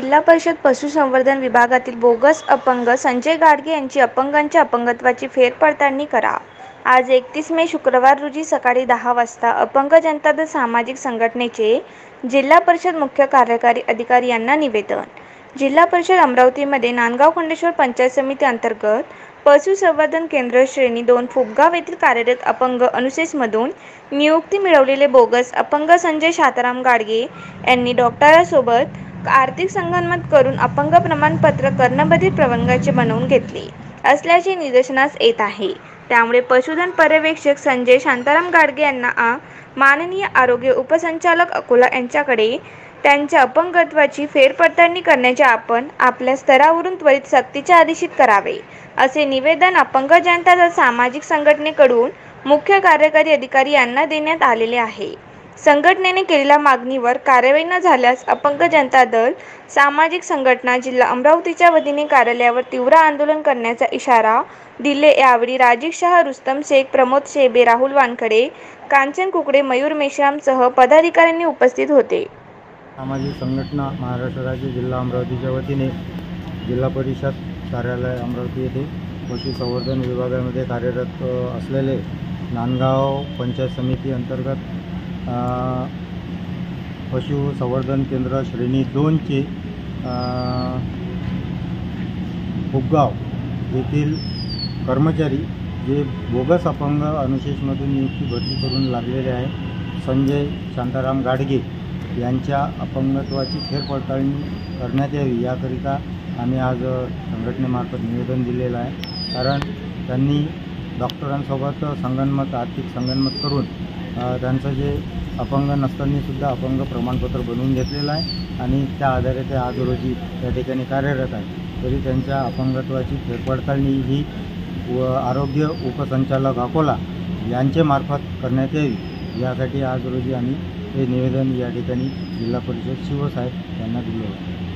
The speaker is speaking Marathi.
जिल्हा परिषद पशुसंवर्धन विभागातील बोगस अपंग संजय गाडगे यांची अपंगांच्या अपंगत्वाची फेरपडताळणी करा। आज 31 मे शुक्रवार रोजी सकाळी 10 वाजता अपंग जनता दल सामाजिक संघटनेचे जिल्हा परिषद मुख्य कार्यकारी अधिकारी यांना निवेदन। जिल्हा परिषद अमरावतीमध्ये नांदगाव खंडेश्वर पंचायत समिती अंतर्गत पशुसंवर्धन केंद्र श्रेणी 2 फुपगाव येथील कार्यरत अपंग अनुशेषमधून नियुक्ती मिळवलेले बोगस अपंग संजय शांताराम गाडगे यांनी डॉक्टरांसोबत आर्थिक संगनमत करून अपंग प्रमाणपत्र कर्णबधिर प्रवर्गाचे बनवून घेतले असल्याचे निदर्शनास येत आहे। त्यामुळे पशुधन पर्यवेक्षक संजय शांताराम गाडगे यांना माननीय आरोग्य उपसंचालक अकोला यांच्याकडे त्यांच्या अपंगत्वाची फेरपडताळणी करण्याचे आपण आपल्या स्तरावरून त्वरित सक्तीचे आदेशित करावे, असे निवेदन अपंग जनता दल सामाजिक संघटनेकडून मुख्य कार्यकारी अधिकारी यांना देण्यात आलेले आहे। संघटनेने केलेल्या मागणीवर कार्यवाही न झाल्यास अपंग जनता दल सामाजिक संघटना जिल्हा अमरावतीच्या वतीने कार्यालयावर तीव्र आंदोलन करण्याचा इशारा दिले। यावेळी राजीव शाह, रुस्तम शेख, प्रमोद शेबे, राहुल वानखडे, कांचन कुकडे, मयूर मेश्रामसह पदाधिकाऱ्यांनी उपस्थित होते। सामाजिक संघटना महाराष्ट्र राज्य जिल्हा अमरावतीच्या वतीने जिल्हा परिषद कार्यालय अमरावती येथे पशुसंवर्धन विभागामध्ये कार्यरत असलेले नांदगाव पंचायत समिती अंतर्गत पशुसंवर्धन केंद्र श्रेणी 2 चे फुपगाव येथील कर्मचारी जे बोगस अपंग अनुशेषमधून नियुक्ती भरती करून लागलेले आहे संजय शांताराम गाडगे यांच्या अपंगत्वाची फेरपडताळणी करण्यात यावी याकरिता आम्ही आज संघटनेमार्फत निवेदन दिलेलं आहे। कारण त्यांनी डॉक्टरांसोबत आर्थिक संगनमत करून त्यांचं जे अपंग नसतानासुद्धा अपंग प्रमाणपत्र बनवून घेतलेलं आहे आणि त्या आधारे ते आज रोजी त्या ठिकाणी कार्यरत आहे। तरी त्यांच्या अपंगत्वाची फेरपडताळणी ही आरोग्य उपसंचालक अकोला यांचे मार्फत करण्यात यावी यासाठी आज रोजी आम्ही हे निवेदन या ठिकाणी जिल्हा परिषद शिवसाहेब यांना दिले आहे।